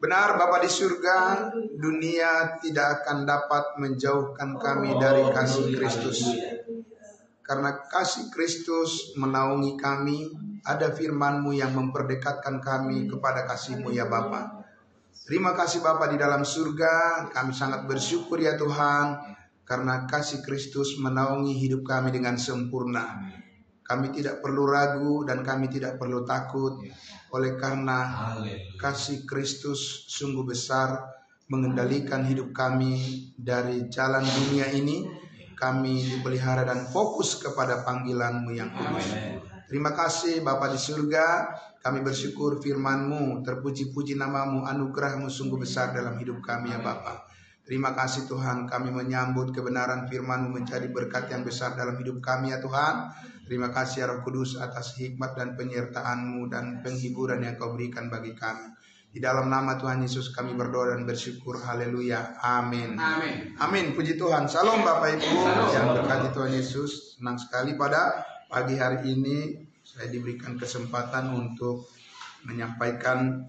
Benar Bapa di surga, dunia tidak akan dapat menjauhkan kami dari kasih Kristus. Karena kasih Kristus menaungi kami, ada firman-Mu yang memperdekatkan kami kepada kasih-Mu ya Bapa. Terima kasih Bapa di dalam surga, kami sangat bersyukur ya Tuhan, karena kasih Kristus menaungi hidup kami dengan sempurna. Kami tidak perlu ragu dan kami tidak perlu takut, oleh karena kasih Kristus sungguh besar mengendalikan hidup kami dari jalan dunia ini. Kami dipelihara dan fokus kepada panggilan-Mu yang kudus. Terima kasih Bapa di surga, kami bersyukur firman-Mu, terpuji-puji nama-Mu, anugerah-Mu sungguh besar dalam hidup kami ya Bapa. Terima kasih Tuhan, kami menyambut kebenaran firman-Mu menjadi berkat yang besar dalam hidup kami ya Tuhan. Terima kasih ya Roh Kudus atas hikmat dan penyertaan-Mu dan penghiburan yang Kau berikan bagi kami. Di dalam nama Tuhan Yesus kami berdoa dan bersyukur. Haleluya. Amin. Amin. Amin. Puji Tuhan. Salam Bapak Ibu yang berkati Tuhan Yesus. Senang sekali pada pagi hari ini saya diberikan kesempatan untuk menyampaikan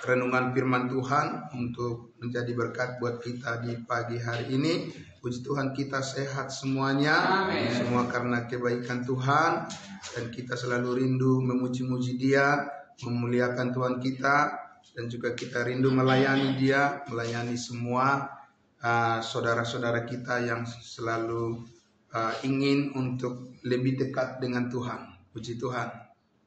renungan firman Tuhan untuk menjadi berkat buat kita di pagi hari ini. Puji Tuhan kita sehat semuanya. Amin. Semua karena kebaikan Tuhan, dan kita selalu rindu memuji-muji Dia, memuliakan Tuhan kita, dan juga kita rindu melayani Dia, melayani semua saudara-saudara kita yang selalu ingin untuk lebih dekat dengan Tuhan. Puji Tuhan.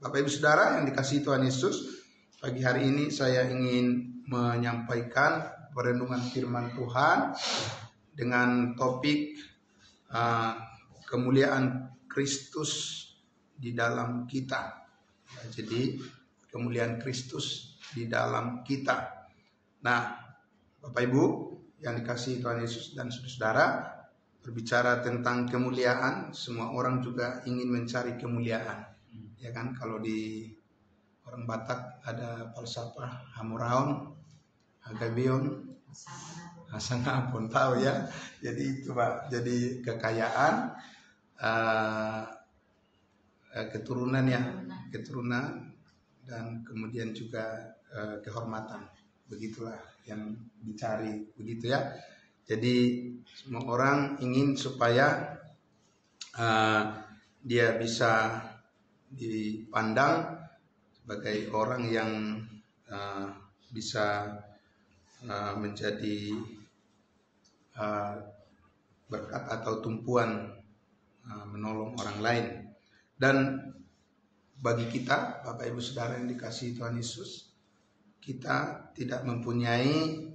Bapak Ibu Saudara yang dikasihi Tuhan Yesus, pagi hari ini saya ingin menyampaikan perenungan firman Tuhan dengan topik kemuliaan Kristus di dalam kita. Jadi kemuliaan Kristus di dalam kita. Nah, Bapak Ibu yang dikasihi Tuhan Yesus dan saudara, berbicara tentang kemuliaan, semua orang juga ingin mencari kemuliaan. Ya kan, kalau di orang Batak ada falsafah hamuraon, hagabeon, hasana pun tahu ya. Jadi itu Pak, jadi kekayaan, keturunan ya, keturunan, dan kemudian juga kehormatan. Begitulah yang dicari, begitu ya. Jadi semua orang ingin supaya dia bisa dipandang sebagai orang yang bisa menjadi berkat atau tumpuan menolong orang lain. Dan bagi kita, Bapak Ibu Saudara yang dikasihi Tuhan Yesus, kita tidak mempunyai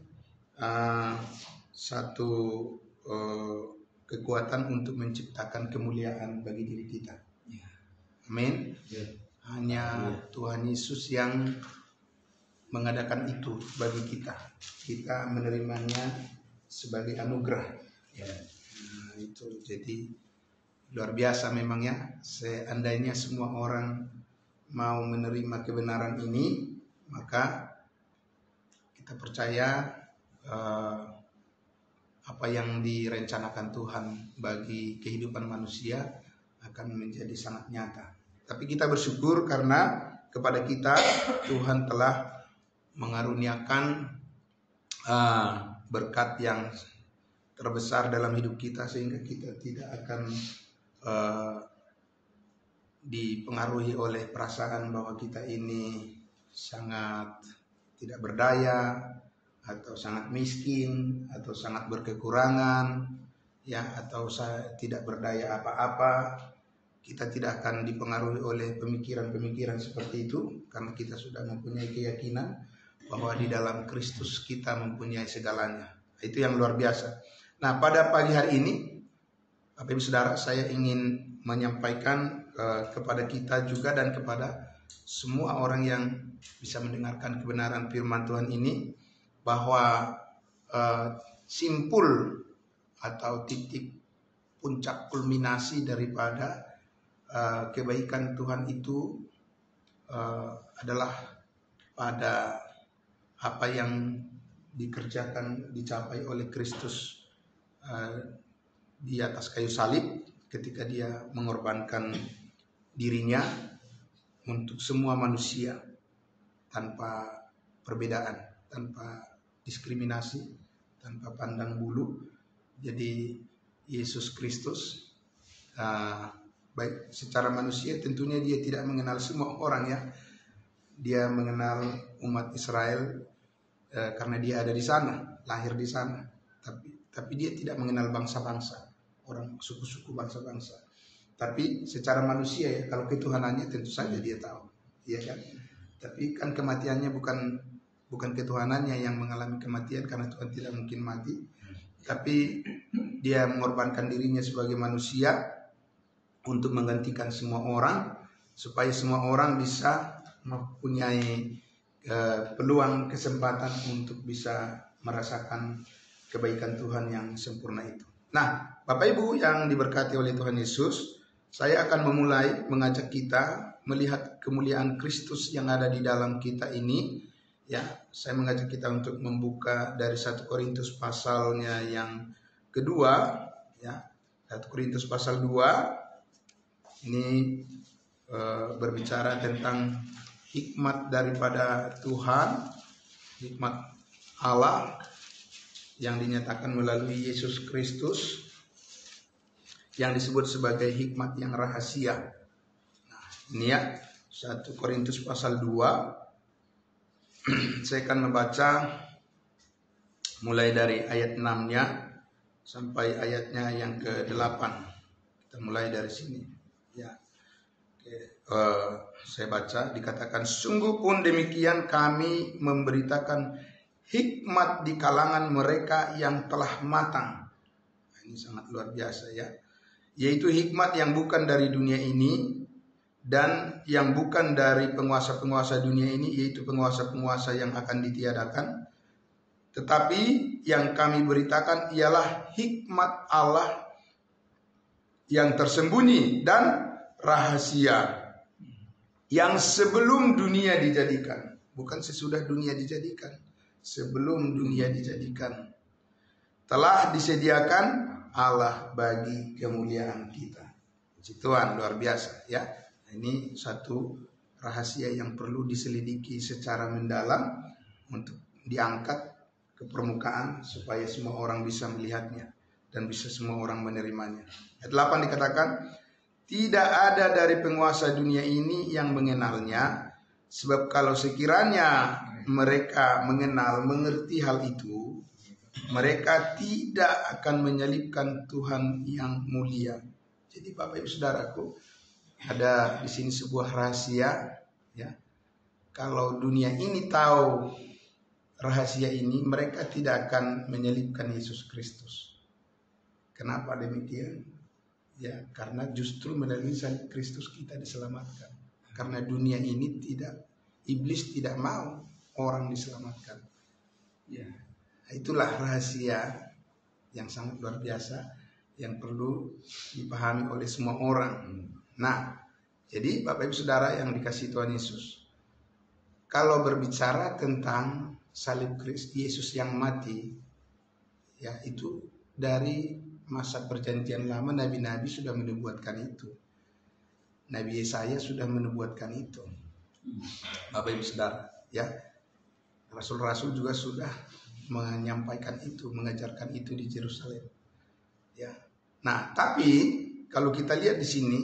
satu kekuatan untuk menciptakan kemuliaan bagi diri kita. Amin. Hanya Tuhan Yesus yang mengadakan itu bagi kita. Kita menerimanya sebagai anugerah. Nah, itu jadi luar biasa memang ya. Seandainya semua orang mau menerima kebenaran ini, maka kita percaya apa yang direncanakan Tuhan bagi kehidupan manusia akan menjadi sangat nyata. Tapi kita bersyukur karena kepada kita Tuhan telah mengaruniakan berkat yang terbesar dalam hidup kita, sehingga kita tidak akan dipengaruhi oleh perasaan bahwa kita ini sangat tidak berdaya, atau sangat miskin, atau sangat berkekurangan, ya, atau tidak berdaya apa-apa. Kita tidak akan dipengaruhi oleh pemikiran-pemikiran seperti itu, karena kita sudah mempunyai keyakinan bahwa di dalam Kristus kita mempunyai segalanya. Itu yang luar biasa. Nah, pada pagi hari ini, Bapak Ibu Saudara, saya ingin menyampaikan kepada kita juga dan kepada semua orang yang bisa mendengarkan kebenaran firman Tuhan ini, bahwa simpul atau titik puncak kulminasi daripada kebaikan Tuhan itu adalah pada apa yang dicapai oleh Kristus di atas kayu salib, ketika Dia mengorbankan dirinya untuk semua manusia tanpa perbedaan. tanpa diskriminasi, tanpa pandang bulu. Jadi Yesus Kristus baik secara manusia tentunya dia tidak mengenal semua orang ya. Dia mengenal umat Israel karena dia ada di sana, lahir di sana. Tapi dia tidak mengenal bangsa-bangsa, orang suku-suku bangsa-bangsa. Tapi secara manusia ya, kalau ketuhanannya tentu saja dia tahu, ya kan? Tapi kan kematiannya bukan ketuhanannya yang mengalami kematian, karena Tuhan tidak mungkin mati. Tapi dia mengorbankan dirinya sebagai manusia untuk menggantikan semua orang, supaya semua orang bisa mempunyai peluang, kesempatan untuk bisa merasakan kebaikan Tuhan yang sempurna itu. Nah, Bapak Ibu yang diberkati oleh Tuhan Yesus, saya akan memulai mengajak kita melihat kemuliaan Kristus yang ada di dalam kita ini. Ya, saya mengajak kita untuk membuka dari 1 Korintus pasalnya yang kedua, ya. 1 Korintus pasal 2 ini berbicara tentang hikmat daripada Tuhan, hikmat Allah yang dinyatakan melalui Yesus Kristus, yang disebut sebagai hikmat yang rahasia. Nah, ini ya, 1 Korintus pasal 2. Saya akan membaca mulai dari ayat 6-nya sampai ayatnya yang ke-8. Kita mulai dari sini. Ya. Saya baca, dikatakan, sungguh pun demikian kami memberitakan hikmat di kalangan mereka yang telah matang. Nah, ini sangat luar biasa ya. Yaitu hikmat yang bukan dari dunia ini, dan yang bukan dari penguasa-penguasa dunia ini, yaitu penguasa-penguasa yang akan ditiadakan. Tetapi yang kami beritakan ialah hikmat Allah yang tersembunyi dan rahasia, yang sebelum dunia dijadikan. Bukan sesudah dunia dijadikan, sebelum dunia dijadikan telah disediakan Allah bagi kemuliaan kita. Puji Tuhan, luar biasa ya. Ini satu rahasia yang perlu diselidiki secara mendalam untuk diangkat ke permukaan supaya semua orang bisa melihatnya dan bisa semua orang menerimanya. Ayat 8 dikatakan, tidak ada dari penguasa dunia ini yang mengenalnya, sebab kalau sekiranya mereka mengerti hal itu, mereka tidak akan menyalibkan Tuhan yang mulia. Jadi Bapak Ibu Saudaraku, ada di sini sebuah rahasia ya. Kalau dunia ini tahu rahasia ini, mereka tidak akan menyalibkan Yesus Kristus. Kenapa demikian? Ya, karena justru melalui salib Kristus kita diselamatkan. Karena dunia ini iblis tidak mau orang diselamatkan. Ya, itulah rahasia yang sangat luar biasa yang perlu dipahami oleh semua orang. Nah, jadi Bapak Ibu Saudara yang dikasihi Tuhan Yesus, kalau berbicara tentang salib Kristus Yesus yang mati, ya itu dari masa perjanjian lama nabi-nabi sudah menubuatkan itu. Nabi Yesaya sudah menubuatkan itu. Bapak Ibu Saudara, ya. Rasul-rasul juga sudah menyampaikan itu, mengajarkan itu di Yerusalem. Ya. Nah, tapi kalau kita lihat di sini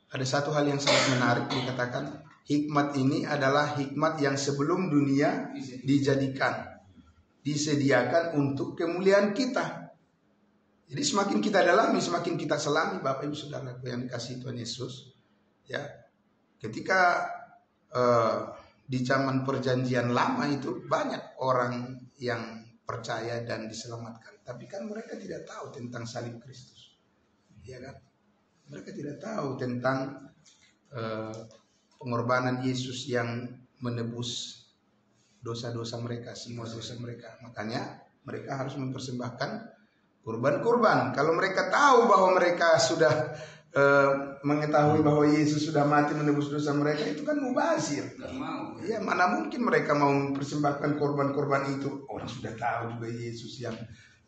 ada satu hal yang sangat menarik, dikatakan hikmat ini adalah hikmat yang sebelum dunia dijadikan, disediakan untuk kemuliaan kita. Jadi semakin kita dalami, semakin kita selami, Bapak Ibu Saudaraku yang dikasihi Tuhan Yesus, ya. Ketika di zaman perjanjian lama itu banyak orang yang percaya dan diselamatkan, tapi kan mereka tidak tahu tentang salib Kristus, ya kan? Mereka tidak tahu tentang pengorbanan Yesus yang menebus dosa-dosa mereka, semua dosa mereka. Makanya mereka harus mempersembahkan kurban-kurban. Kalau mereka tahu bahwa mereka sudah mengetahui bahwa Yesus sudah mati menebus dosa mereka, itu kan mubazir. Ya, mana mungkin mereka mau mempersembahkan korban-korban itu? Orang sudah tahu juga Yesus yang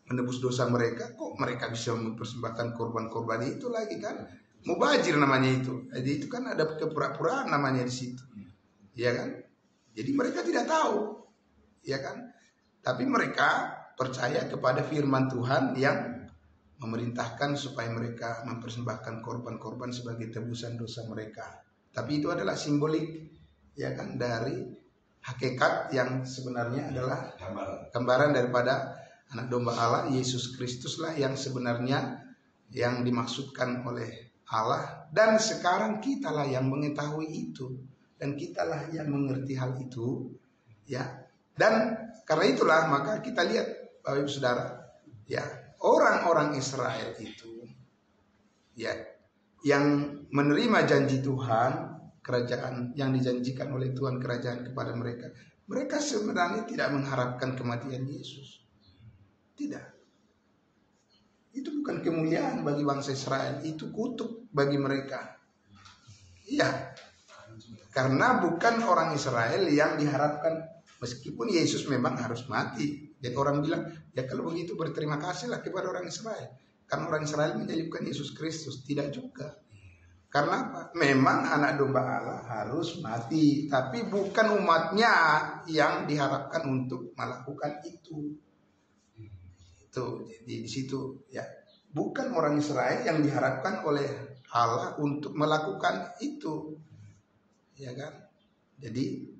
menebus dosa mereka, kok mereka bisa mempersembahkan korban-korban itu lagi kan? Mubazir namanya itu. Jadi itu kan ada kepura-puraan namanya di situ. Ya kan? Jadi mereka tidak tahu. ya kan? Tapi mereka percaya kepada firman Tuhan yang memerintahkan supaya mereka mempersembahkan korban-korban sebagai tebusan dosa mereka. Tapi itu adalah simbolik, ya kan, dari hakikat yang sebenarnya adalah gambaran daripada anak domba Allah, Yesus Kristus lah yang sebenarnya yang dimaksudkan oleh Allah. Dan sekarang kitalah yang mengetahui itu, dan kitalah yang mengerti hal itu, ya. Dan karena itulah maka kita lihat Bapak Ibu Saudara, ya, orang-orang Israel itu, ya, yang menerima janji Tuhan, kerajaan yang dijanjikan oleh Tuhan, kerajaan kepada mereka, mereka sebenarnya tidak mengharapkan kematian Yesus. Tidak. Itu bukan kemuliaan bagi bangsa Israel, itu kutuk bagi mereka. Iya. Karena bukan orang Israel yang diharapkan, meskipun Yesus memang harus mati. Jadi orang bilang, ya kalau begitu berterima kasihlah kepada orang Israel. Karena orang Israel menyalibkan Yesus Kristus. Tidak juga. Karena apa? Memang anak domba Allah harus mati. Tapi bukan umatnya yang diharapkan untuk melakukan itu. Itu, jadi di situ ya. Bukan orang Israel yang diharapkan oleh Allah untuk melakukan itu. Ya kan? Jadi,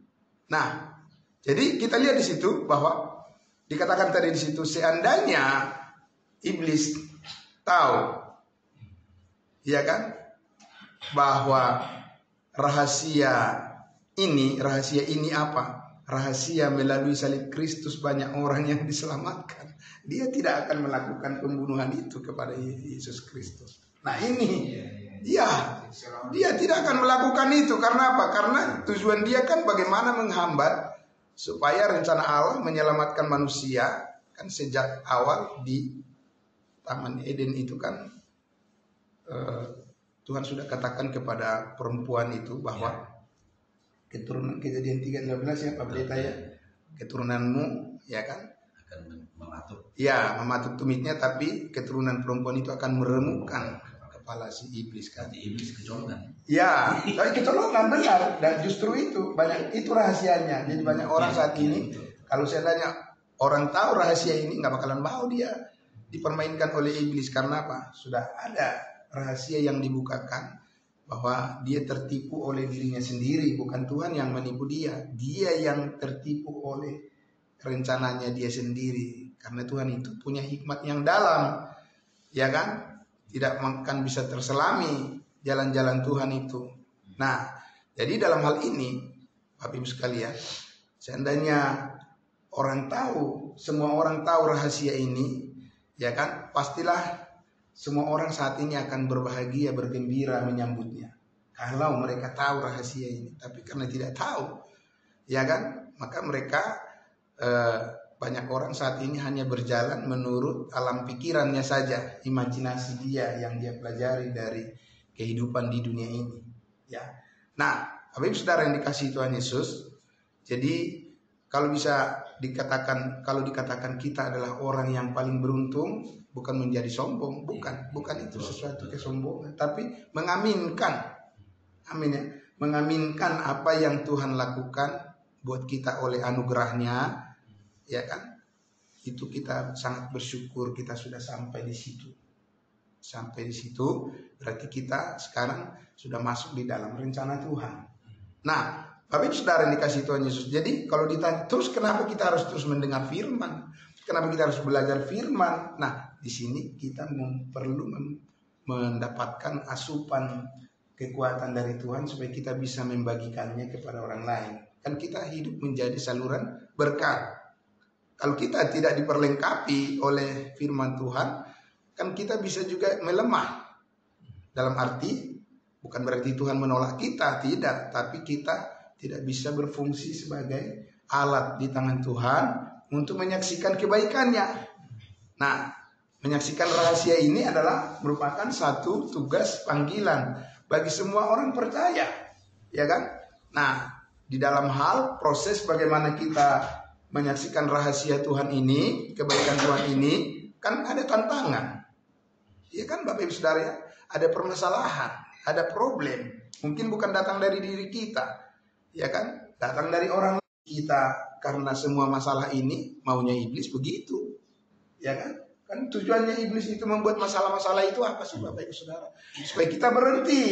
nah, jadi kita lihat di situ bahwa dikatakan tadi di situ, seandainya iblis tahu, ya kan, bahwa rahasia ini apa? Rahasia melalui salib Kristus banyak orang yang diselamatkan. Dia tidak akan melakukan pembunuhan itu kepada Yesus Kristus. Nah ini, ya, dia tidak akan melakukan itu. Karena apa? Karena tujuan dia kan bagaimana menghambat supaya rencana Allah menyelamatkan manusia. Kan sejak awal di Taman Eden itu kan Tuhan sudah katakan kepada perempuan itu bahwa keturunan, Kejadian 3:12 ya Pak Pendeta ya, keturunanmu ya kan akan mematuk. Ya, mematuk tumitnya, tapi keturunan perempuan itu akan meremukkan kepala si iblis kan. Iblis kecolongan. Ya, tapi kecolongan benar, dan justru itu banyak, itu rahasianya. Jadi banyak orang saat ini kalau saya tanya orang tahu rahasia ini nggak bakalan mau dia dipermainkan oleh iblis. Karena apa? Sudah ada rahasia yang dibukakan bahwa dia tertipu oleh dirinya sendiri, bukan Tuhan yang menipu dia. Dia yang tertipu oleh rencananya dia sendiri. Karena Tuhan itu punya hikmat yang dalam, ya kan? Tidak akan bisa terselami jalan-jalan Tuhan itu. Nah, jadi dalam hal ini, Bapak Ibu sekalian, seandainya orang tahu, semua orang tahu rahasia ini, ya kan? Pastilah semua orang saat ini akan berbahagia, bergembira menyambutnya. Kalau mereka tahu rahasia ini. Tapi karena tidak tahu, ya kan, maka mereka banyak orang saat ini hanya berjalan menurut alam pikirannya saja, imajinasi dia yang dia pelajari dari kehidupan di dunia ini. Ya, nah, Bapak Ibu Saudara yang dikasihi Tuhan Yesus, jadi kalau bisa dikatakan, kalau dikatakan kita adalah orang yang paling beruntung, bukan menjadi sombong, bukan itu sesuatu kesombongan, tapi mengaminkan, amin ya, mengaminkan apa yang Tuhan lakukan buat kita oleh anugerahnya, ya kan? Itu kita sangat bersyukur kita sudah sampai di situ. Sampai di situ berarti kita sekarang sudah masuk di dalam rencana Tuhan. Nah, Bapak Ibu Saudara yang dikasihi Tuhan Yesus. Jadi kalau ditanya terus kenapa kita harus terus mendengar firman? Kenapa kita harus belajar firman? Nah, di sini kita perlu mendapatkan asupan kekuatan dari Tuhan supaya kita bisa membagikannya kepada orang lain. Kan kita hidup menjadi saluran berkat. Kalau kita tidak diperlengkapi oleh firman Tuhan, kan kita bisa juga melemah. Dalam arti bukan berarti Tuhan menolak kita, tidak, tapi kita tidak bisa berfungsi sebagai alat di tangan Tuhan untuk menyaksikan kebaikannya. Nah, menyaksikan rahasia ini adalah merupakan satu tugas panggilan bagi semua orang percaya, ya kan? Nah, di dalam hal proses bagaimana kita menyaksikan rahasia Tuhan ini, kebaikan Tuhan ini, kan ada tantangan. Ya kan Bapak Ibu Saudara ya? Ada permasalahan, ada problem. Mungkin bukan datang dari diri kita, ya kan? Datang dari orang lain. kita karena semua masalah ini maunya iblis begitu, ya kan? Kan tujuannya iblis itu membuat masalah-masalah itu apa sih Bapak Ibu Saudara? Supaya kita berhenti,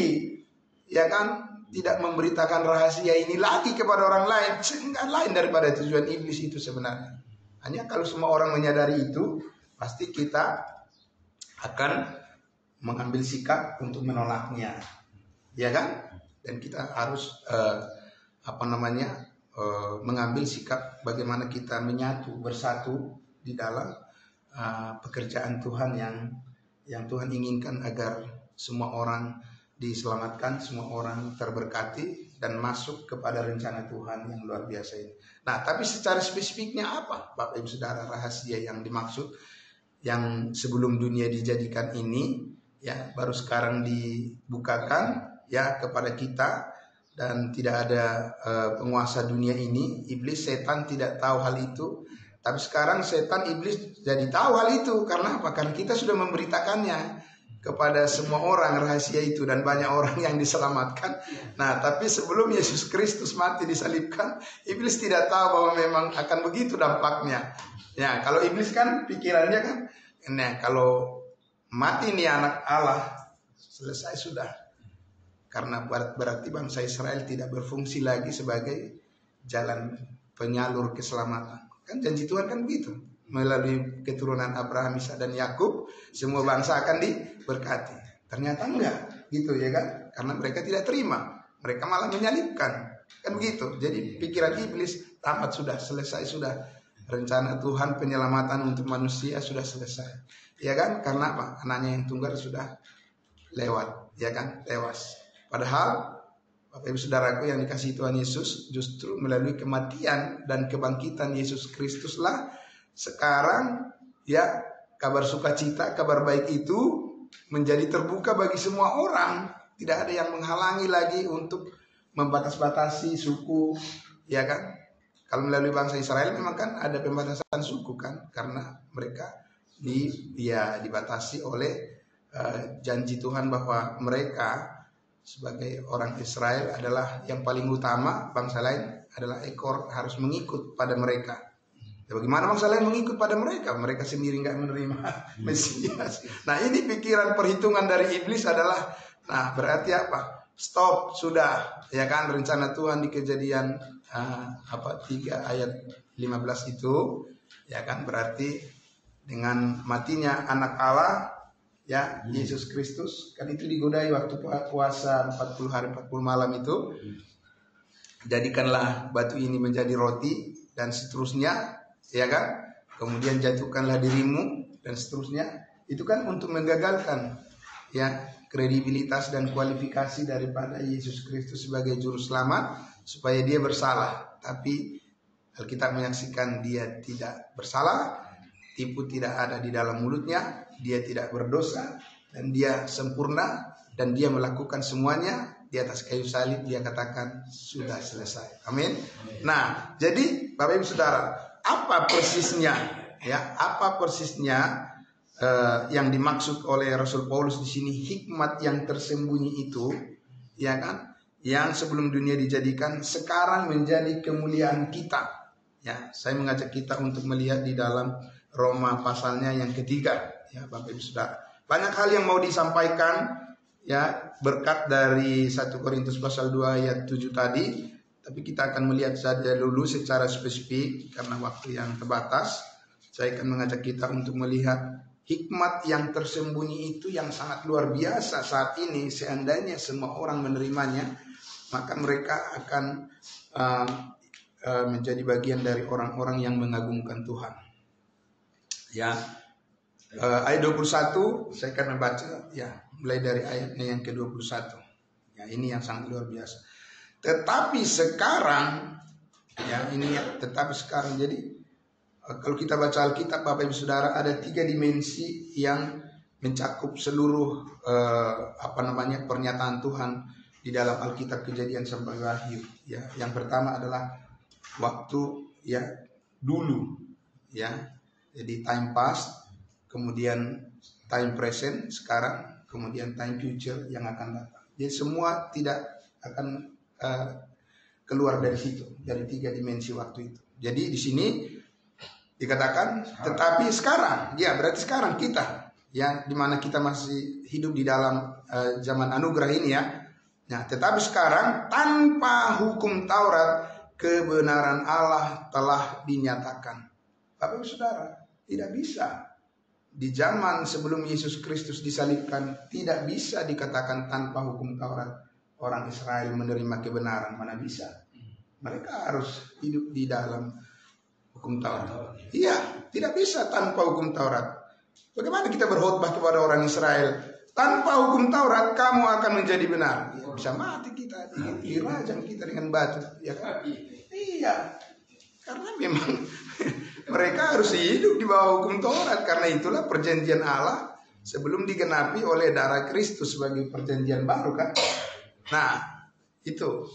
ya kan? Tidak memberitakan rahasia ini lagi kepada orang lain. Enggak lain daripada tujuan iblis itu sebenarnya. Hanya kalau semua orang menyadari itu, pasti kita akan mengambil sikap untuk menolaknya, ya kan? Dan kita harus mengambil sikap bagaimana kita menyatu bersatu di dalam pekerjaan Tuhan yang Tuhan inginkan agar semua orang diselamatkan, semua orang terberkati dan masuk kepada rencana Tuhan yang luar biasa ini. Nah, tapi secara spesifiknya apa Bapak Ibu Saudara rahasia yang dimaksud yang sebelum dunia dijadikan ini, ya baru sekarang dibukakan ya kepada kita, dan tidak ada penguasa dunia ini, iblis, setan tidak tahu hal itu. Tapi sekarang setan, iblis jadi tahu hal itu. Karena apa? Karena kita sudah memberitakannya kepada semua orang rahasia itu, dan banyak orang yang diselamatkan. Nah, tapi sebelum Yesus Kristus mati disalibkan, iblis tidak tahu bahwa memang akan begitu dampaknya. Ya, kalau iblis kan pikirannya kan, nah kalau mati nih anak Allah, selesai sudah. Karena berarti bangsa Israel tidak berfungsi lagi sebagai jalan penyalur keselamatan. Kan janji Tuhan kan begitu. Melalui keturunan Abraham, Ishak dan Yakub, semua bangsa akan diberkati. Ternyata enggak, gitu ya kan? Karena mereka tidak terima. Mereka malah menyalibkan. Kan begitu. Jadi pikiran iblis tamat sudah, selesai sudah. Rencana Tuhan penyelamatan untuk manusia sudah selesai. Ya kan? Karena apa? Anaknya yang tunggal sudah lewat, ya kan? Tewas. Padahal Bapak Ibu Saudaraku yang dikasihi Tuhan Yesus, justru melalui kematian dan kebangkitan Yesus Kristuslah sekarang ya kabar sukacita, kabar baik itu menjadi terbuka bagi semua orang. Tidak ada yang menghalangi lagi untuk membatas-batasi suku, ya kan? Kalau melalui bangsa Israel memang kan ada pembatasan suku kan, karena mereka dibatasi oleh janji Tuhan bahwa mereka sebagai orang Israel adalah yang paling utama, bangsa lain adalah ekor, harus mengikut pada mereka. Ya, bagaimana bangsa lain mengikut pada mereka? Mereka sendiri nggak menerima Mesias. Nah, ini pikiran perhitungan dari iblis adalah, nah berarti apa? Stop, sudah, ya kan? Rencana Tuhan di Kejadian 3 ayat 15 itu, ya kan? Berarti dengan matinya anak Allah, ya Yesus Kristus, kan itu digodai waktu puasa 40 hari 40 malam itu. Jadikanlah batu ini menjadi roti dan seterusnya, ya kan? Kemudian jatuhkanlah dirimu dan seterusnya. Itu kan untuk menggagalkan ya kredibilitas dan kualifikasi daripada Yesus Kristus sebagai juru selamat, supaya dia bersalah. Tapi Alkitab menyaksikan dia tidak bersalah, tipu tidak ada di dalam mulutnya, dia tidak berdosa, dan dia sempurna, dan dia melakukan semuanya di atas kayu salib. Dia katakan sudah selesai. Amin. Nah, jadi Bapak Ibu Saudara, apa persisnya ya? Apa persisnya yang dimaksud oleh Rasul Paulus di sini, hikmat yang tersembunyi itu, ya kan? Yang sebelum dunia dijadikan sekarang menjadi kemuliaan kita. Ya, saya mengajak kita untuk melihat di dalam Roma pasalnya yang ketiga, ya Bapak Ibu Saudara. Banyak hal yang mau disampaikan, ya berkat dari 1 Korintus pasal 2 ayat 7 tadi. Tapi kita akan melihat saja dulu secara spesifik karena waktu yang terbatas. Saya akan mengajak kita untuk melihat hikmat yang tersembunyi itu yang sangat luar biasa saat ini. Seandainya semua orang menerimanya, maka mereka akan menjadi bagian dari orang-orang yang mengagungkan Tuhan. Ya, ayat 21 saya akan membaca ya, mulai dari ayatnya yang ke-21. Ya, ini yang sangat luar biasa. Tetapi sekarang, ya ini ya, tetapi sekarang. Jadi kalau kita baca Alkitab Bapak Ibu Saudara, ada 3 dimensi yang mencakup seluruh pernyataan Tuhan di dalam Alkitab Kejadian sampai Wahyu. Ya, yang pertama adalah waktu ya dulu, ya. Jadi time past, kemudian time present sekarang, kemudian time future yang akan datang. Jadi semua tidak akan keluar dari situ, dari 3 dimensi waktu itu. Jadi di sini dikatakan tetapi sekarang, ya berarti sekarang kita yang dimana kita masih hidup di dalam zaman anugerah ini ya. Nah, tetapi sekarang tanpa hukum Taurat kebenaran Allah telah dinyatakan. Bapak Ibu Saudara, tidak bisa di zaman sebelum Yesus Kristus disalibkan tidak bisa dikatakan tanpa hukum Taurat orang Israel menerima kebenaran. Mana bisa? Mereka harus hidup di dalam hukum Taurat. Iya, tidak bisa tanpa hukum Taurat. Bagaimana kita berkhotbah kepada orang Israel? Tanpa hukum Taurat kamu akan menjadi benar. Ya, bisa mati kita, dirajam kita dengan batu. Ya kan? Iya, karena memang mereka harus hidup di bawah hukum Taurat. Karena itulah perjanjian Allah sebelum digenapi oleh darah Kristus sebagai perjanjian baru kan. Nah, itu.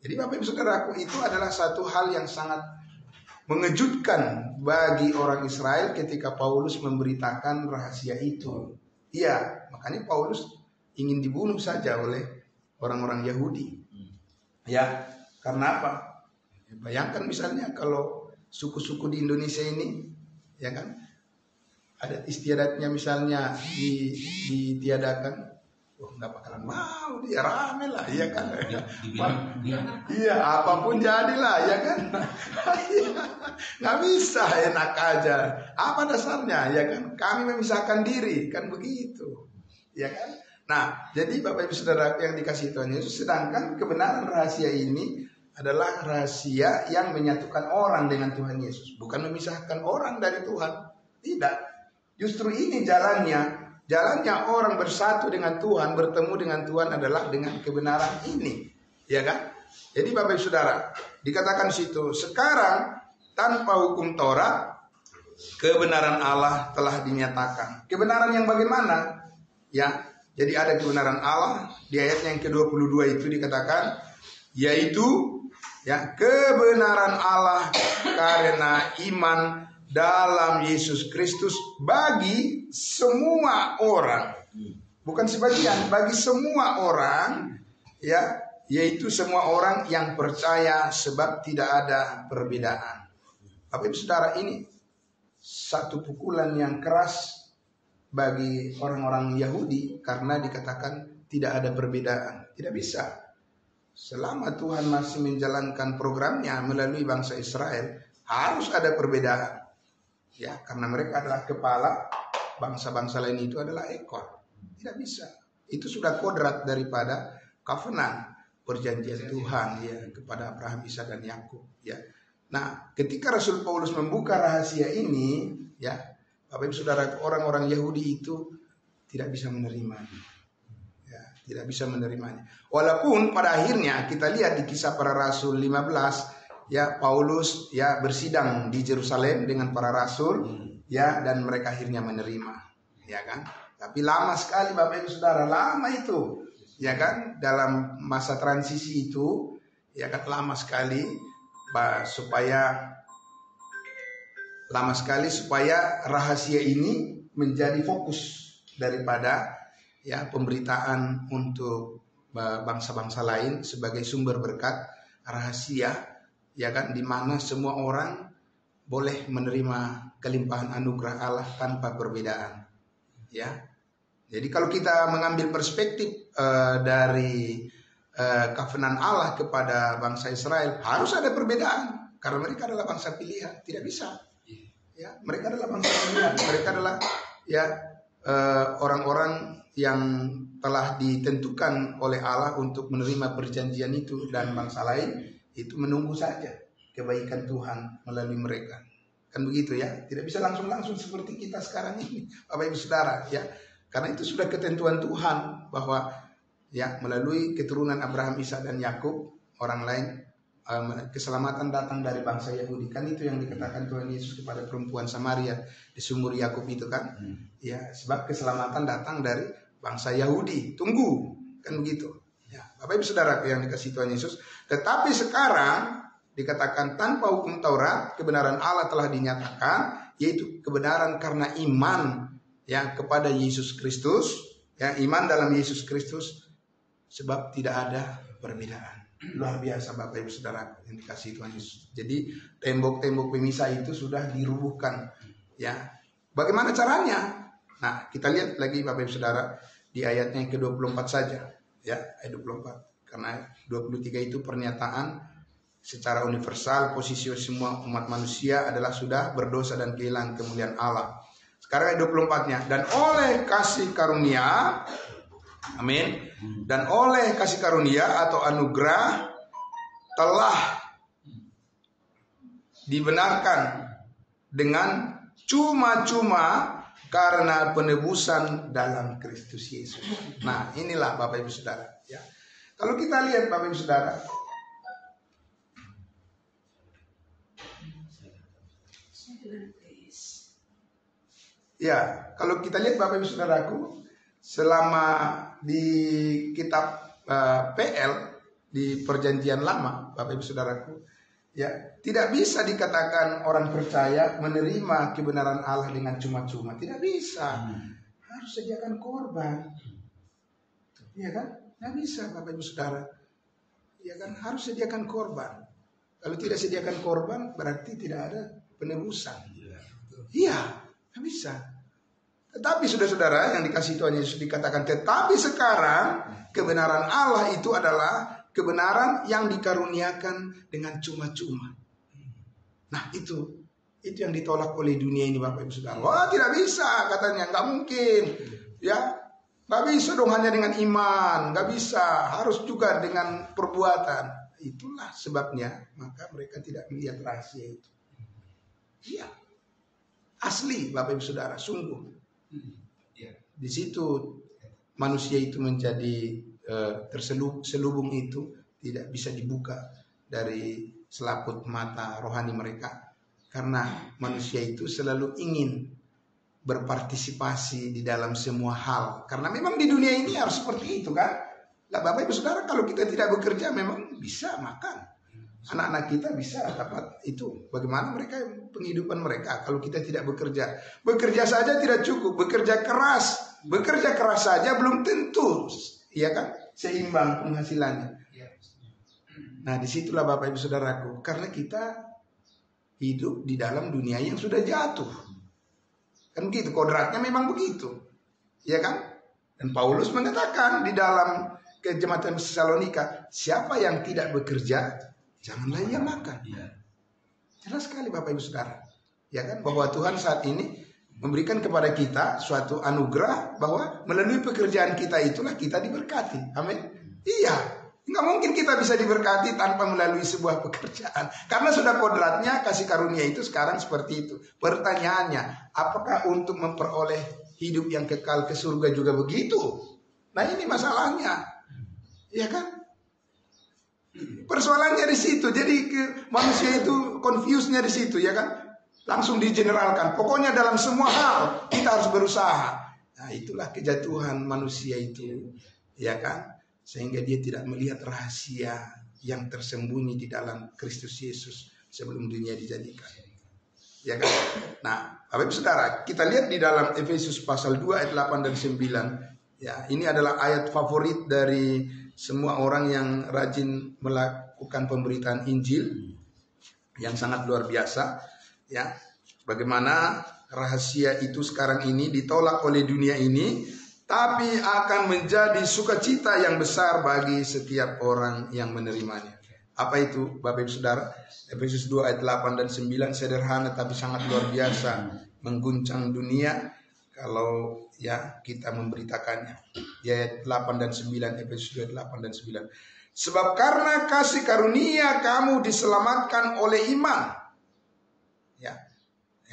Jadi Bapak Ibu Saudaraku, itu adalah satu hal yang sangat mengejutkan bagi orang Israel ketika Paulus memberitakan rahasia itu. Iya, makanya Paulus ingin dibunuh saja oleh orang-orang Yahudi. Ya, karena apa? Bayangkan misalnya kalau suku-suku di Indonesia ini, ya kan, adat istiadatnya misalnya ditiadakan, nggak bakalan mau, dia rame lah, ya kan? Iya, apapun jadilah, ya kan? Nggak bisa enak aja. Apa dasarnya, ya kan? Kami memisahkan diri, kan begitu, ya kan? Nah, jadi Bapak Ibu Saudara yang dikasihi Tuhan Yesus, sedangkan kebenaran rahasia ini adalah rahasia yang menyatukan orang dengan Tuhan Yesus, bukan memisahkan orang dari Tuhan. Tidak. Justru ini jalannya orang bersatu dengan Tuhan, bertemu dengan Tuhan adalah dengan kebenaran ini, ya kan? Jadi Bapak Ibu Saudara, dikatakan situ, sekarang tanpa hukum Taurat kebenaran Allah telah dinyatakan. Kebenaran yang bagaimana? Ya, jadi ada kebenaran Allah di ayat yang ke-22 itu dikatakan, yaitu ya kebenaran Allah karena iman dalam Yesus Kristus bagi semua orang, bukan sebagian, bagi semua orang, ya, yaitu semua orang yang percaya, sebab tidak ada perbedaan. Bapak Ibu Saudara, ini satu pukulan yang keras bagi orang-orang Yahudi karena dikatakan tidak ada perbedaan. Tidak bisa. Selama Tuhan masih menjalankan programnya melalui bangsa Israel, harus ada perbedaan. Ya, karena mereka adalah kepala, bangsa-bangsa lain itu adalah ekor. Tidak bisa. Itu sudah kodrat daripada covenant, perjanjian Tuhan ya kepada Abraham, Ishak dan Yakub ya. Nah, ketika Rasul Paulus membuka rahasia ini, ya, Bapak Ibu Saudara, orang-orang Yahudi itu tidak bisa menerimanya. Ya, tidak bisa menerimanya. Walaupun pada akhirnya kita lihat di Kisah Para Rasul 15, ya, Paulus ya bersidang di Yerusalem dengan para rasul ya, dan mereka akhirnya menerima, ya kan? Tapi lama sekali Bapak Ibu Saudara, lama itu, ya kan? Dalam masa transisi itu, ya kan, lama sekali supaya rahasia ini menjadi fokus daripada ya pemberitaan untuk bangsa-bangsa lain sebagai sumber berkat rahasia, ya kan, di mana semua orang boleh menerima kelimpahan anugerah Allah tanpa perbedaan. Ya. Jadi kalau kita mengambil perspektif dari covenant Allah kepada bangsa Israel, harus ada perbedaan karena mereka adalah bangsa pilihan, tidak bisa. Ya, mereka adalah bangsa pilihan, mereka adalah ya orang-orang yang telah ditentukan oleh Allah untuk menerima perjanjian itu, dan bangsa lain itu menunggu saja kebaikan Tuhan melalui mereka. Kan begitu ya, tidak bisa langsung-langsung seperti kita sekarang ini Bapak Ibu Saudara ya. Karena itu sudah ketentuan Tuhan bahwa ya melalui keturunan Abraham, Ishak dan Yakub, orang lain keselamatan datang dari bangsa Yahudi. Kan itu yang dikatakan Tuhan Yesus kepada perempuan Samaria di sumur Yakub itu kan. Ya, sebab keselamatan datang dari bangsa Yahudi. Tunggu, kan begitu. Ya, Bapak Ibu Saudara yang dikasihi Tuhan Yesus, tetapi sekarang dikatakan tanpa hukum Taurat kebenaran Allah telah dinyatakan, yaitu kebenaran karena iman ya kepada Yesus Kristus, ya, iman dalam Yesus Kristus, sebab tidak ada perbedaan. Luar biasa Bapak Ibu Saudara yang dikasihi Tuhan Yesus. Jadi tembok-tembok pemisah itu sudah dirubuhkan. Ya, bagaimana caranya? Nah, kita lihat lagi Bapak Ibu Saudara di ayatnya yang ke-24 saja. Ya, ayat 24. Karena 23 itu pernyataan secara universal posisi semua umat manusia adalah sudah berdosa dan kehilangan kemuliaan Allah. Sekarang ayat 24-nya. Dan oleh kasih karunia, amin. Dan oleh kasih karunia atau anugerah telah dibenarkan dengan cuma-cuma karena penebusan dalam Kristus Yesus. Nah, inilah Bapak Ibu Saudara. Ya. Kalau kita lihat Bapak Ibu Saudara, ya, kalau kita lihat Bapak Ibu Saudaraku, selama di kitab PL di Perjanjian Lama, Bapak Ibu Saudaraku, ya, tidak bisa dikatakan orang percaya menerima kebenaran Allah dengan cuma-cuma. Tidak bisa. Harus sediakan korban. Iya kan? Tidak bisa Bapak Ibu Saudara. Iya kan? Harus sediakan korban. Kalau tidak sediakan korban berarti tidak ada penebusan. Iya, tidak bisa. Tetapi saudara-saudara yang dikasihi Tuhan Yesus dikatakan, tetapi sekarang kebenaran Allah itu adalah kebenaran yang dikaruniakan dengan cuma-cuma. Nah, itu yang ditolak oleh dunia ini Bapak Ibu Saudara. Wah, tidak bisa katanya, nggak mungkin. Ya, nggak bisa dong hanya dengan iman, nggak bisa, harus juga dengan perbuatan. Itulah sebabnya maka mereka tidak melihat rahasia itu. Iya, asli Bapak Ibu Saudara, sungguh. Di situ manusia itu menjadi terselubung itu tidak bisa dibuka dari selaput mata rohani mereka, karena manusia itu selalu ingin berpartisipasi di dalam semua hal, karena memang di dunia ini harus seperti itu kan. Lah Bapak Ibu Saudara, kalau kita tidak bekerja memang bisa makan. Anak-anak kita bisa dapat itu. Bagaimana mereka penghidupan mereka kalau kita tidak bekerja? Bekerja saja tidak cukup, bekerja keras. Bekerja keras saja belum tentu, ya kan? Seimbang penghasilannya. Nah, disitulah Bapak Ibu Saudaraku, karena kita hidup di dalam dunia yang sudah jatuh. Kan begitu, kodratnya memang begitu. Ya kan? Dan Paulus mengatakan di dalam Jemaat Tesalonika, siapa yang tidak bekerja, janganlah ia makan. Jelas sekali Bapak Ibu Saudara, ya kan, bahwa Tuhan saat ini memberikan kepada kita suatu anugerah bahwa melalui pekerjaan kita itulah kita diberkati. Amin. Iya, nggak mungkin kita bisa diberkati tanpa melalui sebuah pekerjaan, karena sudah kodratnya kasih karunia itu sekarang seperti itu. Pertanyaannya, apakah untuk memperoleh hidup yang kekal ke surga juga begitu? Nah, ini masalahnya, ya kan? Persoalannya di situ. Jadi manusia itu confuse-nya di situ, ya kan? Langsung digeneralkan. Pokoknya dalam semua hal kita harus berusaha. Nah, itulah kejatuhan manusia itu, ya kan? Sehingga dia tidak melihat rahasia yang tersembunyi di dalam Kristus Yesus sebelum dunia dijadikan. Ya kan? Nah, Bapak Ibu Saudara, kita lihat di dalam Efesus pasal 2 ayat 8 dan 9. Ya, ini adalah ayat favorit dari semua orang yang rajin melakukan pemberitaan Injil, yang sangat luar biasa. Ya, bagaimana rahasia itu sekarang ini ditolak oleh dunia ini, tapi akan menjadi sukacita yang besar bagi setiap orang yang menerimanya. Apa itu Bapak Ibu Saudara? Efesus 2 ayat 8 dan 9, sederhana tapi sangat luar biasa, mengguncang dunia kalau ya kita memberitakannya. Ayat 8 dan 9, Efesus 2 ayat 8 dan 9. Sebab karena kasih karunia kamu diselamatkan oleh iman. Ya.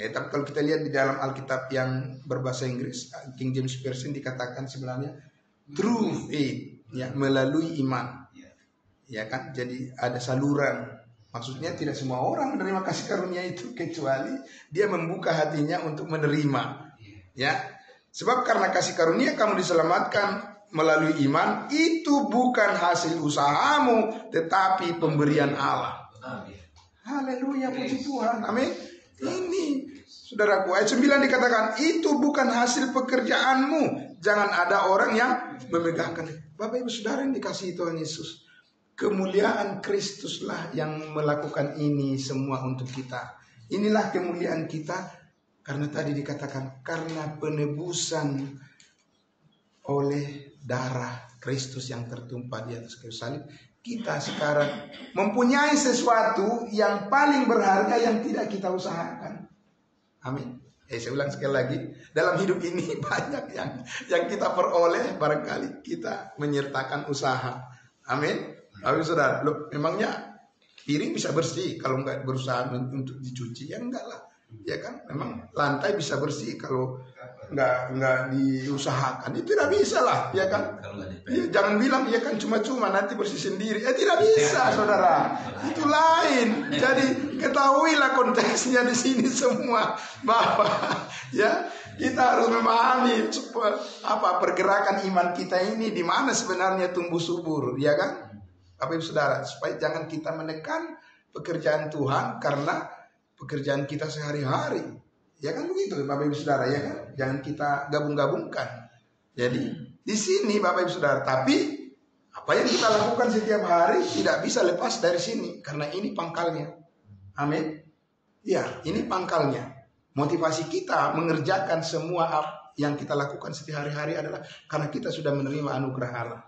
Tapi kalau kita lihat di dalam Alkitab yang berbahasa Inggris, King James Version dikatakan sebenarnya through faith, ya, melalui iman. Ya kan? Jadi ada saluran. Maksudnya tidak semua orang menerima kasih karunia itu kecuali dia membuka hatinya untuk menerima. Ya. Sebab karena kasih karunia kamu diselamatkan melalui iman, itu bukan hasil usahamu tetapi pemberian Allah. Haleluya, puji Tuhan. Amin. Ini saudaraku, ayat 9 dikatakan itu bukan hasil pekerjaanmu. Jangan ada orang yang memegahkan. Bapak Ibu Saudara yang dikasihi Tuhan Yesus, kemuliaan Kristuslah yang melakukan ini semua untuk kita. Inilah kemuliaan kita, karena tadi dikatakan karena penebusan oleh darah Kristus yang tertumpah di atas kayu salib. Kita sekarang mempunyai sesuatu yang paling berharga yang tidak kita usahakan. Amin. Saya ulang sekali lagi, dalam hidup ini banyak yang kita peroleh, barangkali kita menyertakan usaha. Amin. Amin, saudara. Loh, memangnya piring bisa bersih kalau nggak berusaha untuk dicuci? Ya enggak lah. Ya kan, memang lantai bisa bersih kalau nggak diusahakan. Itu tidak bisa lah, ya kan? Ya, jangan bilang ya kan cuma-cuma nanti bersih sendiri. Tidak bisa, saudara. Itu lain. Jadi ketahuilah konteksnya di sini semua, bahwa ya kita harus memahami pergerakan iman kita ini di mana sebenarnya tumbuh subur, ya kan? Bapak Ibu Saudara, supaya jangan kita menekan pekerjaan Tuhan karena pekerjaan kita sehari-hari. Ya kan begitu Bapak Ibu Saudara, ya kan? Jangan kita gabung-gabungkan. Jadi di sini Bapak Ibu Saudara, tapi apa yang kita lakukan setiap hari tidak bisa lepas dari sini, karena ini pangkalnya. Amin. Ya, ini pangkalnya. Motivasi kita mengerjakan semua yang kita lakukan setiap hari-hari adalah karena kita sudah menerima anugerah Allah.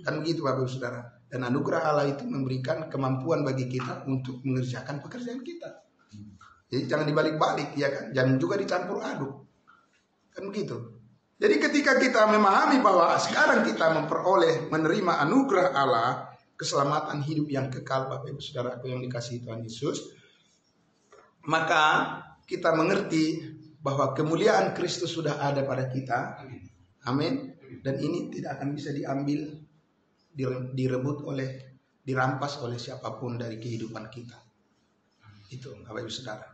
Kan begitu Bapak Ibu Saudara. Dan anugerah Allah itu memberikan kemampuan bagi kita untuk mengerjakan pekerjaan kita. Jadi jangan dibalik-balik, ya kan? Jangan juga dicampur aduk. Kan begitu. Jadi ketika kita memahami bahwa sekarang kita memperoleh, menerima anugerah Allah, keselamatan hidup yang kekal, Bapak Ibu Saudara aku yang dikasihi Tuhan Yesus, maka kita mengerti bahwa kemuliaan Kristus sudah ada pada kita. Amin. Dan ini tidak akan bisa diambil, direbut dirampas oleh siapapun dari kehidupan kita. Itu Bapak Ibu Saudara.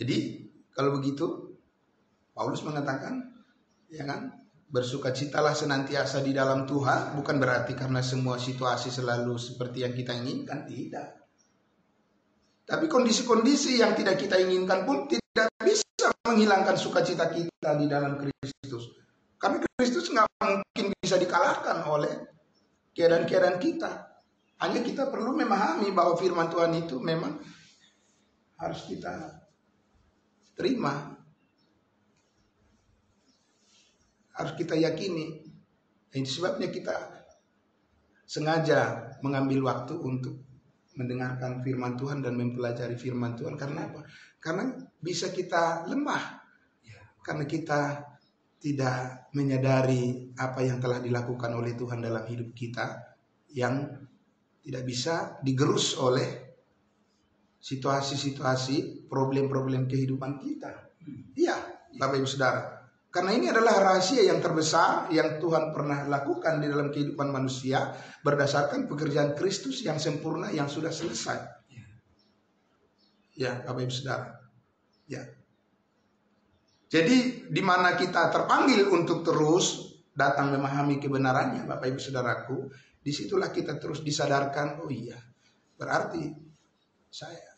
Jadi kalau begitu Paulus mengatakan, ya kan, bersukacitalah senantiasa di dalam Tuhan, bukan berarti karena semua situasi selalu seperti yang kita inginkan, tidak. Tapi kondisi-kondisi yang tidak kita inginkan pun tidak bisa menghilangkan sukacita kita di dalam Kristus. Kami Kristus nggak mungkin bisa dikalahkan oleh keadaan-keadaan kita. Hanya kita perlu memahami bahwa firman Tuhan itu memang harus kita terima. Harus kita yakini. Itu sebabnya kita sengaja mengambil waktu untuk mendengarkan firman Tuhan dan mempelajari firman Tuhan. Karena apa? Karena bisa kita lemah. Karena kita tidak menyadari apa yang telah dilakukan oleh Tuhan dalam hidup kita, yang tidak bisa digerus oleh situasi-situasi, problem-problem kehidupan kita. Iya, Bapak Ibu Saudara. Karena ini adalah rahasia yang terbesar yang Tuhan pernah lakukan di dalam kehidupan manusia berdasarkan pekerjaan Kristus yang sempurna yang sudah selesai. Ya, Bapak Ibu Saudara. Ya. Jadi di mana kita terpanggil untuk terus datang memahami kebenarannya, Bapak Ibu Saudaraku, disitulah kita terus disadarkan, oh iya, berarti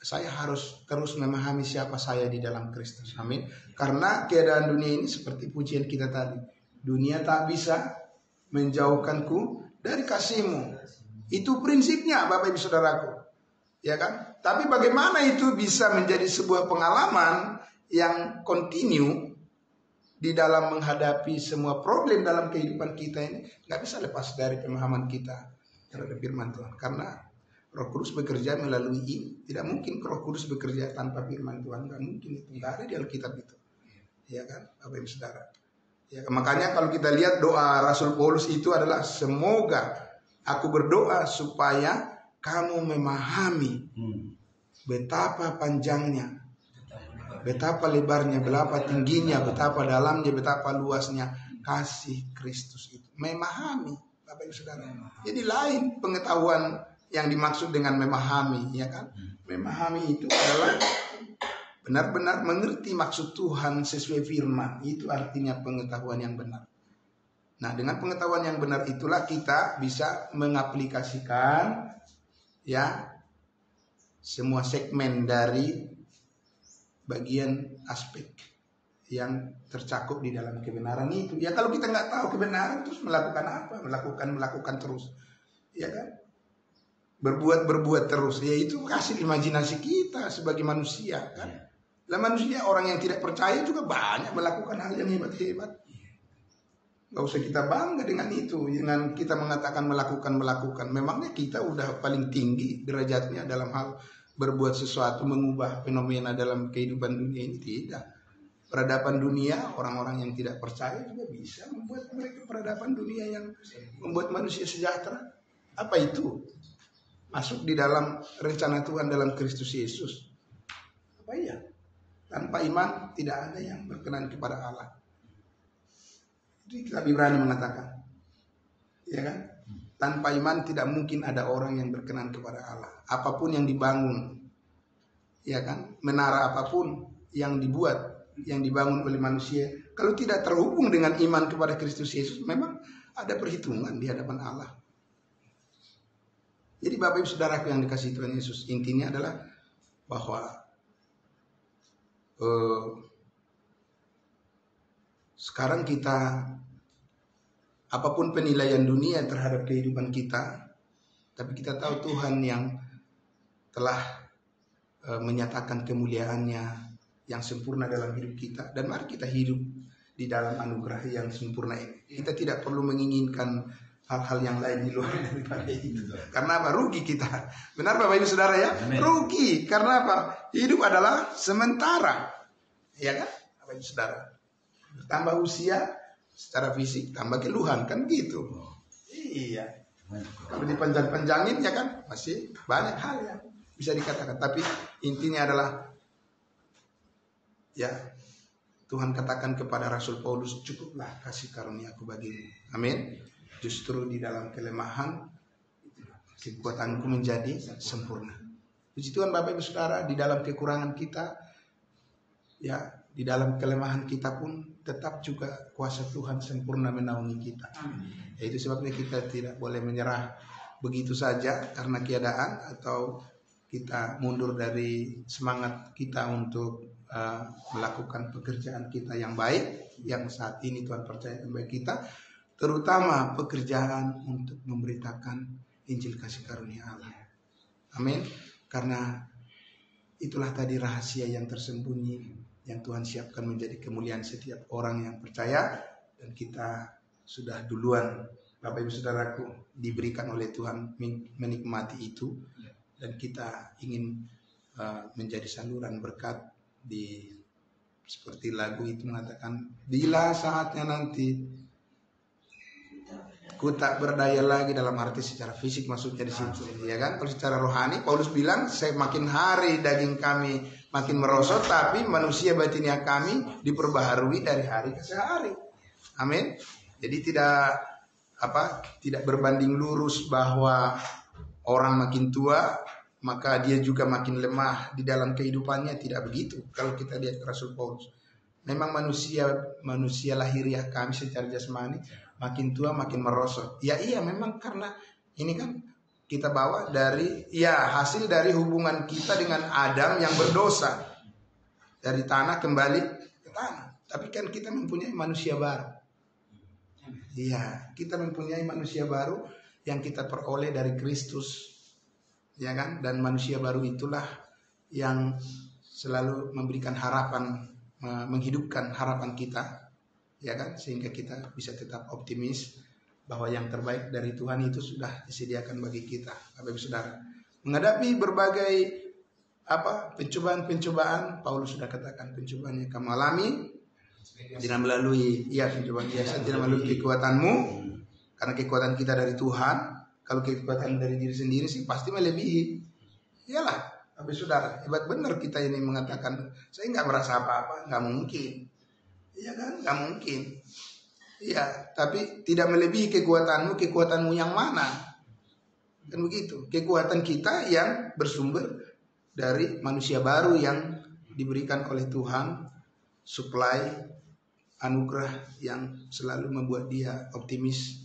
saya harus terus memahami siapa saya di dalam Kristus. Amin. Karena keadaan dunia ini seperti pujian kita tadi, dunia tak bisa menjauhkanku dari kasih-Mu. Itu prinsipnya Bapak Ibu Saudaraku. Ya kan? Tapi bagaimana itu bisa menjadi sebuah pengalaman yang kontinu di dalam menghadapi semua problem dalam kehidupan kita ini, nggak bisa lepas dari pemahaman kita terhadap firman Tuhan. Karena Roh Kudus bekerja melalui ini. Tidak mungkin Roh Kudus bekerja tanpa firman Tuhan, nggak mungkin itu. Nggak ada di Alkitab itu. Ya kan, Bapak Ibu Saudara. Ya, makanya kalau kita lihat doa Rasul Paulus itu adalah, semoga aku berdoa supaya kamu memahami betapa panjangnya, betapa lebarnya, betapa tingginya, betapa dalamnya, betapa luasnya kasih Kristus itu. Memahami, Bapak Ibu Saudara. Jadi lain pengetahuan yang dimaksud dengan memahami, ya kan? Memahami itu adalah benar-benar mengerti maksud Tuhan sesuai firman. Itu artinya pengetahuan yang benar. Nah, dengan pengetahuan yang benar itulah kita bisa mengaplikasikan ya semua segmen dari bagian aspek yang tercakup di dalam kebenaran itu. Ya kalau kita nggak tahu kebenaran terus melakukan apa? Melakukan terus. ya kan? Berbuat terus, yaitu hasil imajinasi kita sebagai manusia kan. Lah manusia, orang yang tidak percaya juga banyak melakukan hal yang hebat-hebat. Gak usah kita bangga dengan itu, dengan kita mengatakan melakukan. Memangnya kita udah paling tinggi derajatnya dalam hal berbuat sesuatu, mengubah fenomena dalam kehidupan dunia ini? Tidak. Peradaban dunia, orang-orang yang tidak percaya juga bisa membuat mereka peradaban dunia yang membuat manusia sejahtera. Apa itu? Masuk di dalam rencana Tuhan dalam Kristus Yesus. Apa iya? Tanpa iman tidak ada yang berkenan kepada Allah. Itu kitab Ibrani mengatakan, ya kan? Tanpa iman tidak mungkin ada orang yang berkenan kepada Allah. Apapun yang dibangun, ya kan? Menara apapun yang dibuat, yang dibangun oleh manusia, kalau tidak terhubung dengan iman kepada Kristus Yesus, memang ada perhitungan di hadapan Allah. Jadi Bapak Ibu Saudaraku yang dikasihi Tuhan Yesus, intinya adalah bahwa sekarang kita, apapun penilaian dunia terhadap kehidupan kita, tapi kita tahu Tuhan yang telah menyatakan kemuliaannya yang sempurna dalam hidup kita, dan mari kita hidup di dalam anugerah yang sempurna ini. Kita tidak perlu menginginkan hal-hal yang lain di luar daripada itu. Karena apa? Rugi kita. Benar Bapak Ibu Saudara ya? Amen. Rugi. Karena apa? Hidup adalah sementara. Ya kan? Bapak Ibu Saudara. Tambah usia secara fisik, tambah keluhan, kan gitu. Iya. Kalau dipanjang-panjangin ya kan masih banyak hal yang bisa dikatakan. Tapi intinya adalah ya, Tuhan katakan kepada Rasul Paulus, cukuplah kasih karunia-Ku bagimu. Amin. Justru di dalam kelemahan kekuatanku menjadi sempurna. Puji Tuhan Bapak Ibu Saudara, di dalam kekurangan kita, ya di dalam kelemahan kita pun tetap juga kuasa Tuhan sempurna menaungi kita. Ya, itu sebabnya kita tidak boleh menyerah begitu saja karena keadaan, atau kita mundur dari semangat kita untuk melakukan pekerjaan kita yang baik, yang saat ini Tuhan percayakan bagi kita, terutama pekerjaan untuk memberitakan Injil kasih karunia Allah. Amin. Karena itulah tadi rahasia yang tersembunyi yang Tuhan siapkan menjadi kemuliaan setiap orang yang percaya, dan kita sudah duluan Bapak Ibu Saudaraku diberikan oleh Tuhan menikmati itu, dan kita ingin menjadi saluran berkat. Seperti lagu itu mengatakan, bila saatnya nanti ku tak berdaya lagi, dalam arti secara fisik maksudnya di situ, ya kan? Kalau secara rohani Paulus bilang, saya makin hari daging kami makin merosot, tapi manusia batinia kami diperbaharui dari hari ke hari. Amin. Jadi tidak berbanding lurus bahwa orang makin tua maka dia juga makin lemah di dalam kehidupannya. Tidak begitu. Kalau kita lihat Rasul Paulus, memang manusia lahiriah kami secara jasmani makin tua makin merosot. Ya iya, memang karena ini kan kita bawa dari hasil dari hubungan kita dengan Adam yang berdosa. Dari tanah kembali ke tanah. Tapi kan kita mempunyai manusia baru. Iya, kita mempunyai manusia baru yang kita peroleh dari Kristus. Ya kan? Dan manusia baru itulah yang selalu memberikan harapan, menghidupkan harapan kita, ya kan, sehingga kita bisa tetap optimis bahwa yang terbaik dari Tuhan itu sudah disediakan bagi kita, Bapak Ibu Saudara. Menghadapi berbagai pencobaan, Paulus sudah katakan, pencobaan yang kamu alami tidak melalui pencobaan biasa, tidak melalui kekuatanmu, karena kekuatan kita dari Tuhan. Kalau kekuatan dari diri sendiri sih pasti melebihi. Iyalah, Bapak Saudara, hebat benar kita ini mengatakan saya nggak merasa apa-apa, nggak mungkin. Iya kan, nggak mungkin. Iya, tapi tidak melebihi kekuatanmu yang mana? Kan begitu. Kekuatan kita yang bersumber dari manusia baru yang diberikan oleh Tuhan, supply anugerah yang selalu membuat dia optimis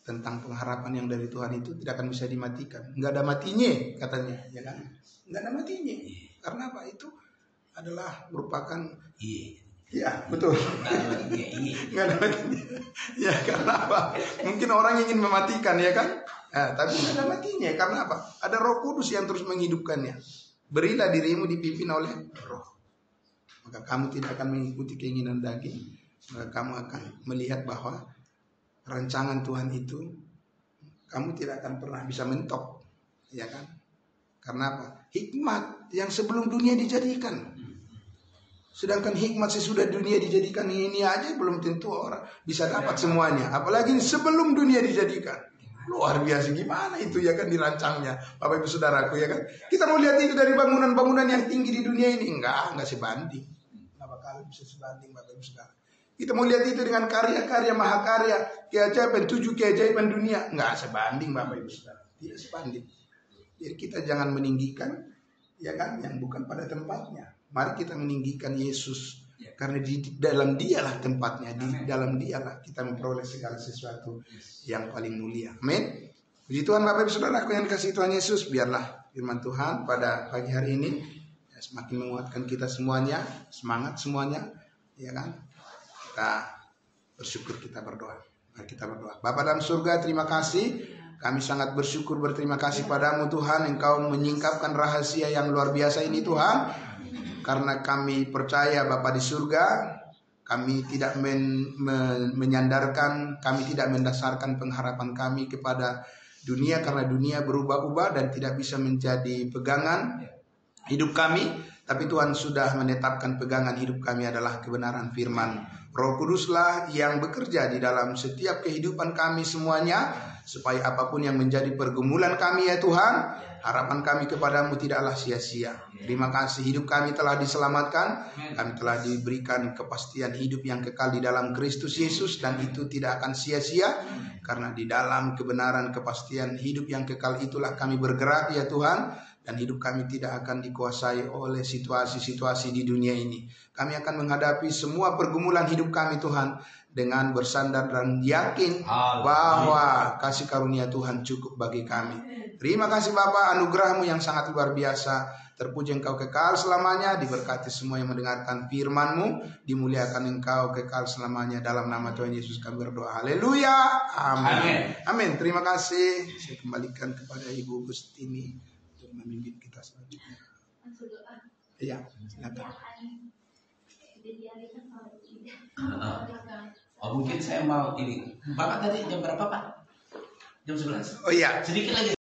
tentang pengharapan yang dari Tuhan itu tidak akan bisa dimatikan. Nggak ada matinya katanya, ya kan? Nggak ada matinya. Karena apa? Itu adalah merupakan ya betul. Nggak ada matinya. Ya karena apa? Mungkin orang ingin mematikan, ya kan? Tapi tidak ada matinya. Karena apa? Ada Roh Kudus yang terus menghidupkannya. Berilah dirimu dipimpin oleh Roh. Maka kamu tidak akan mengikuti keinginan daging. Maka kamu akan melihat bahwa rancangan Tuhan itu kamu tidak akan pernah bisa mentok, ya kan? Karena apa? Hikmat yang sebelum dunia dijadikan. Sedangkan hikmat sesudah dunia dijadikan ini aja belum tentu orang bisa dapat semuanya. Apalagi sebelum dunia dijadikan. Luar biasa gimana itu ya kan dirancangnya. Bapak Ibu Saudaraku ya kan. Kita mau lihat itu dari bangunan-bangunan yang tinggi di dunia ini. Enggak sebanding. Enggak bakal bisa sebanding Bapak Ibu Saudara. Kita mau lihat itu dengan karya-karya mahakarya, keajaiban 7 keajaiban dunia. Enggak sebanding Bapak Ibu Saudara. Tidak sebanding. Jadi kita jangan meninggikan ya kan yang bukan pada tempatnya. Mari kita meninggikan Yesus, karena di dalam Dialah tempatnya, di dalam Dialah kita memperoleh segala sesuatu yang paling mulia. Amin. Puji Tuhan Bapak Ibu Saudaraku yang dikasihi Tuhan Yesus, biarlah firman Tuhan pada pagi hari ini semakin menguatkan kita semuanya, semangat semuanya, ya kan? Kita bersyukur, kita berdoa. Mari kita berdoa. Bapa dalam surga, terima kasih. Kami sangat bersyukur, berterima kasih padamu Tuhan, Engkau menyingkapkan rahasia yang luar biasa ini Tuhan. Karena kami percaya Bapa di surga, kami tidak menyandarkan, kami tidak mendasarkan pengharapan kami kepada dunia, karena dunia berubah-ubah dan tidak bisa menjadi pegangan hidup kami. Tapi Tuhan sudah menetapkan pegangan hidup kami adalah kebenaran firman. Roh Kuduslah yang bekerja di dalam setiap kehidupan kami semuanya, supaya apapun yang menjadi pergumulan kami ya Tuhan, harapan kami kepadamu tidaklah sia-sia. Terima kasih hidup kami telah diselamatkan, kami telah diberikan kepastian hidup yang kekal di dalam Kristus Yesus, dan itu tidak akan sia-sia, karena di dalam kebenaran kepastian hidup yang kekal itulah kami bergerak ya Tuhan. Dan hidup kami tidak akan dikuasai oleh situasi-situasi di dunia ini. Kami akan menghadapi semua pergumulan hidup kami Tuhan dengan bersandar dan yakin bahwa kasih karunia Tuhan cukup bagi kami. Terima kasih Bapa, anugerah-Mu yang sangat luar biasa. Terpuji Engkau kekal selamanya, diberkati semua yang mendengarkan firman-Mu, dimuliakan Engkau kekal selamanya. Dalam nama Tuhan Yesus kami berdoa. Haleluya. Amin. Amin. Terima kasih. Saya kembalikan kepada Ibu Gustini memimpin kita selanjutnya. Iya, silakan. Mungkin saya mau ini. Bapak tadi jam berapa Pak? Jam 11. Oh iya. Sedikit lagi.